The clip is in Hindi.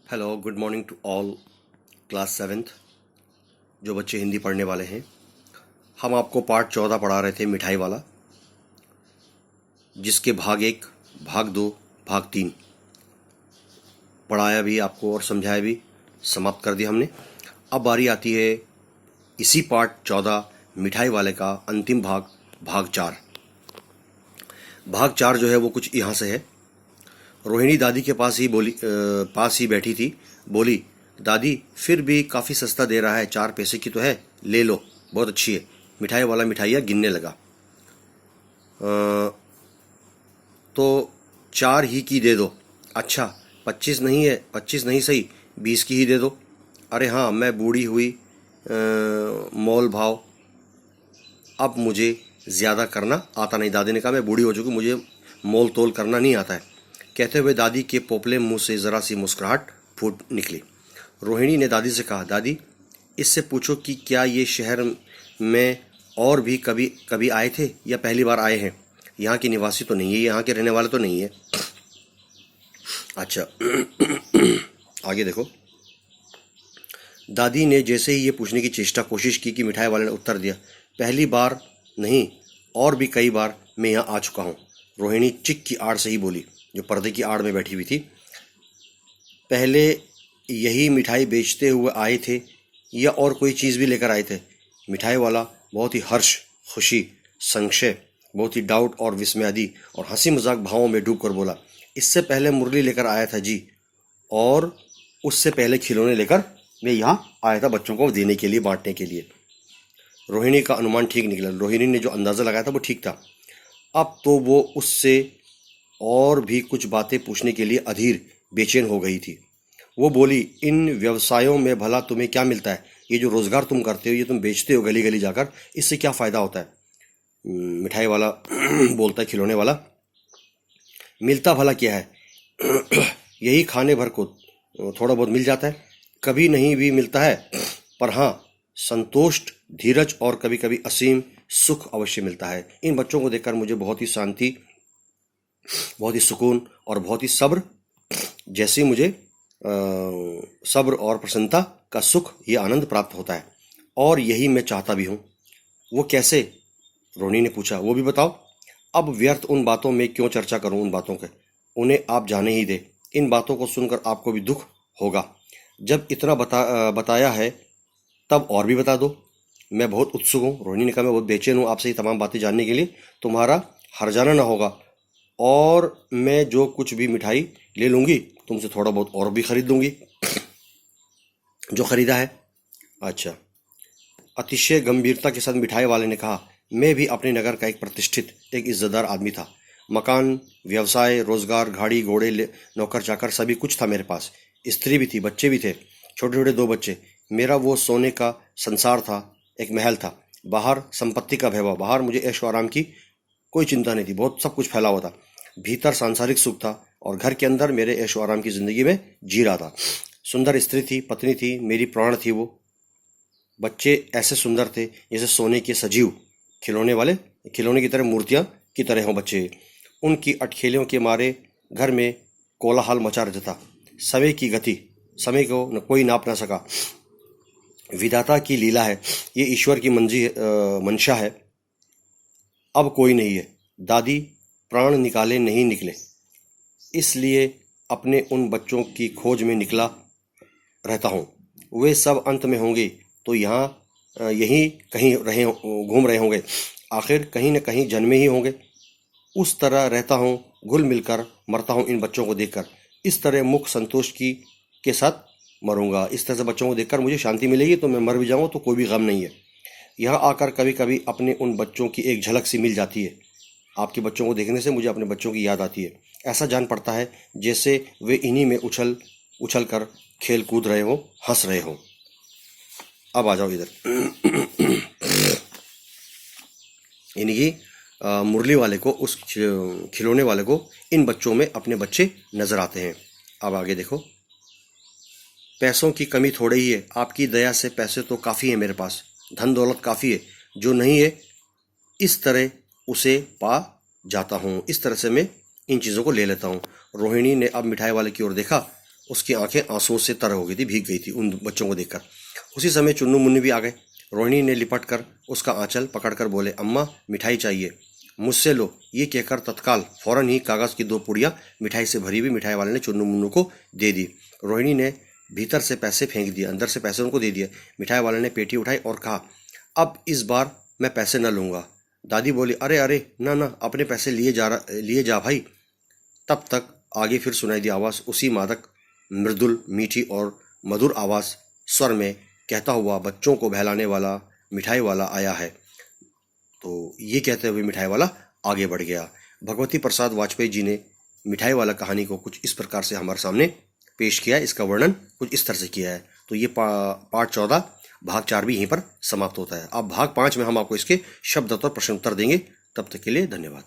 Hello, good morning to all class seventh जो बच्चे हिंदी पढ़ने वाले हैं। हम आपको पार्ट 14 पढ़ा रहे थे मिठाई वाला, जिसके भाग 1, भाग 2, भाग 3 पढ़ाया भी आपको और समझाया भी, समाप्त कर दिया हमने। अब बारी आती है इसी पार्ट 14 मिठाई वाले का अंतिम भाग, भाग 4। भाग 4 जो है वो कुछ यहाँ से है। रोहिणी दादी के पास ही बैठी थी। बोली, दादी फिर भी काफ़ी सस्ता दे रहा है, 4 पैसे की तो है, ले लो, बहुत अच्छी है। मिठाई वाला मिठाइयाँ गिनने लगा। तो 4 ही की दे दो। अच्छा, 25 नहीं है, 25 नहीं सही, 20 की ही दे दो। अरे हाँ, मैं बूढ़ी हुई, मोल भाव अब मुझे ज़्यादा करना आता नहीं। दादी ने कहा, मैं बूढ़ी हो चुकी, मुझे मोल तोल करना नहीं आता है। कहते हुए दादी के पोपले मुंह से ज़रा सी मुस्कुराहट फूट निकली। रोहिणी ने दादी से कहा, दादी इससे पूछो कि क्या ये शहर में और भी कभी कभी आए थे या पहली बार आए हैं? यहाँ के निवासी तो नहीं है, यहाँ के रहने वाले तो नहीं है। अच्छा आगे देखो। दादी ने जैसे ही ये पूछने की कोशिश की कि मिठाई वाले ने उत्तर दिया, पहली बार नहीं, और भी कई बार मैं यहाँ आ चुका हूँ। रोहिणी चिक की आड़ से ही बोली, जो पर्दे की आड़ में बैठी हुई थी। पहले यही मिठाई बेचते हुए आए थे या और कोई चीज़ भी लेकर आए थे? मिठाई वाला बहुत ही हर्ष, खुशी, संशय, बहुत ही डाउट और विस्मयादि और हंसी मजाक भावों में डूब कर बोला, इससे पहले मुरली लेकर आया था जी, और उससे पहले खिलौने लेकर मैं यहाँ आया था बच्चों को देने के लिए, बांटने के लिए। रोहिणी का अनुमान ठीक निकला। रोहिणी ने जो अंदाज़ा लगाया था वो ठीक था। अब तो वो उससे और भी कुछ बातें पूछने के लिए अधीर, बेचैन हो गई थी। वो बोली, इन व्यवसायों में भला तुम्हें क्या मिलता है? ये जो रोज़गार तुम करते हो, ये तुम बेचते हो गली गली जाकर, इससे क्या फ़ायदा होता है? मिठाई वाला बोलता है, खिलौने वाला, मिलता भला क्या है? यही खाने भर को थोड़ा बहुत मिल जाता है, कभी नहीं भी मिलता है, पर हाँ, संतोष, धीरज और कभी कभी असीम सुख अवश्य मिलता है। इन बच्चों को देखकर मुझे बहुत ही शांति, बहुत ही सुकून और बहुत ही सब्र, जैसे मुझे सब्र और प्रसन्नता का सुख, ये आनंद प्राप्त होता है, और यही मैं चाहता भी हूँ। वो कैसे? रोहिणी ने पूछा, वो भी बताओ। अब व्यर्थ उन बातों में क्यों चर्चा करूं, उन बातों के, उन्हें आप जाने ही दे। इन बातों को सुनकर आपको भी दुख होगा। जब इतना बताया है तब और भी बता दो। मैं बहुत उत्सुक हूँ। रोहिणी ने कहा, मैं बहुत बेचैन हूँ आपसे ये तमाम बातें जानने के लिए। तुम्हारा हर्जाना ना होगा, और मैं जो कुछ भी मिठाई ले लूँगी तुमसे थोड़ा बहुत और भी खरीद लूँगी जो खरीदा है। अच्छा। अतिशय गंभीरता के साथ मिठाई वाले ने कहा, मैं भी अपने नगर का एक प्रतिष्ठित, एक इज्जतदार आदमी था। मकान, व्यवसाय, रोजगार, गाड़ी घोड़े, नौकर चाकर सभी कुछ था मेरे पास। स्त्री भी थी, बच्चे भी थे, छोटे छोटे 2 बच्चे। मेरा वो सोने का संसार था, एक महल था। बाहर संपत्ति का वैभव, बाहर मुझे ऐशो आराम की कोई चिंता नहीं थी, बहुत सब कुछ फैला हुआ था। भीतर सांसारिक सुख था, और घर के अंदर मेरे ऐशो आराम की जिंदगी में जी रहा था। सुंदर स्त्री थी, पत्नी थी, मेरी प्राण थी वो। बच्चे ऐसे सुंदर थे जैसे सोने के सजीव, खिलौने की तरह, मूर्तियां की तरह हों बच्चे। उनकी अटखेलियों के मारे घर में कोलाहल मचा रहता था। समय की गति, समय को न कोई नाप ना सका। विधाता की लीला है, ये ईश्वर की मंशा है। अब कोई नहीं है। दादी, प्राण निकाले नहीं निकले, इसलिए अपने उन बच्चों की खोज में निकला रहता हूँ। वे सब अंत में होंगे तो यहाँ यहीं कहीं घूम रहे होंगे, आखिर कहीं न कहीं जन्मे ही होंगे। उस तरह रहता हूँ, घुल मिलकर मरता हूँ इन बच्चों को देखकर। इस तरह मुख संतोष की के साथ मरूंगा। इस तरह से बच्चों को देखकर मुझे शांति मिलेगी, तो मैं मर भी जाऊँ तो कोई भी गम नहीं है। यहाँ आकर कभी कभी अपने उन बच्चों की एक झलक सी मिल जाती है। आपके बच्चों को देखने से मुझे अपने बच्चों की याद आती है। ऐसा जान पड़ता है जैसे वे इन्हीं में उछल उछल कर खेल कूद रहे हो, हंस रहे हो। अब आ जाओ इधर। इन्हीं मुरली वाले को, उस खिलौने वाले को, इन बच्चों में अपने बच्चे नजर आते हैं। अब आगे देखो। पैसों की कमी थोड़ी ही है, आपकी दया से पैसे तो काफ़ी है मेरे पास, धन दौलत काफ़ी है। जो नहीं है इस तरह उसे पा जाता हूँ, इस तरह से मैं इन चीज़ों को ले लेता हूँ। रोहिणी ने अब मिठाई वाले की ओर देखा। उसकी आंखें आंसुओं से तर हो गई थी, भीग गई थी उन बच्चों को देखकर। उसी समय चुन्नू मुन्नू भी आ गए। रोहिणी ने लिपट कर उसका आंचल पकड़कर बोले, अम्मा मिठाई चाहिए, मुझसे लो। ये कहकर तत्काल फौरन ही कागज की 2 पुड़ियाँ मिठाई से भरी हुई मिठाई वाले ने चुन्नू मुन्नू को दे दी। रोहिणी ने भीतर से पैसे फेंक दिए, अंदर से पैसे उनको दे दिए। मिठाई वाले ने पेटी उठाई और कहा, अब इस बार मैं पैसे न लूँगा। दादी बोली, अरे अरे ना ना, अपने पैसे लिए जा भाई। तब तक आगे फिर सुनाई दी आवाज़, उसी मादक मृदुल मीठी और मधुर आवाज़ स्वर में कहता हुआ, बच्चों को बहलाने वाला मिठाई वाला आया है। तो ये कहते हुए मिठाई वाला आगे बढ़ गया। भगवती प्रसाद वाजपेयी जी ने मिठाई वाला कहानी को कुछ इस प्रकार से हमारे सामने पेश किया है, इसका वर्णन कुछ इस तरह से किया है। तो ये पार्ट 14 भाग 4 भी यहीं पर समाप्त होता है। अब भाग 5 में हम आपको इसके शब्द और प्रश्न उत्तर देंगे। तब तक के लिए धन्यवाद।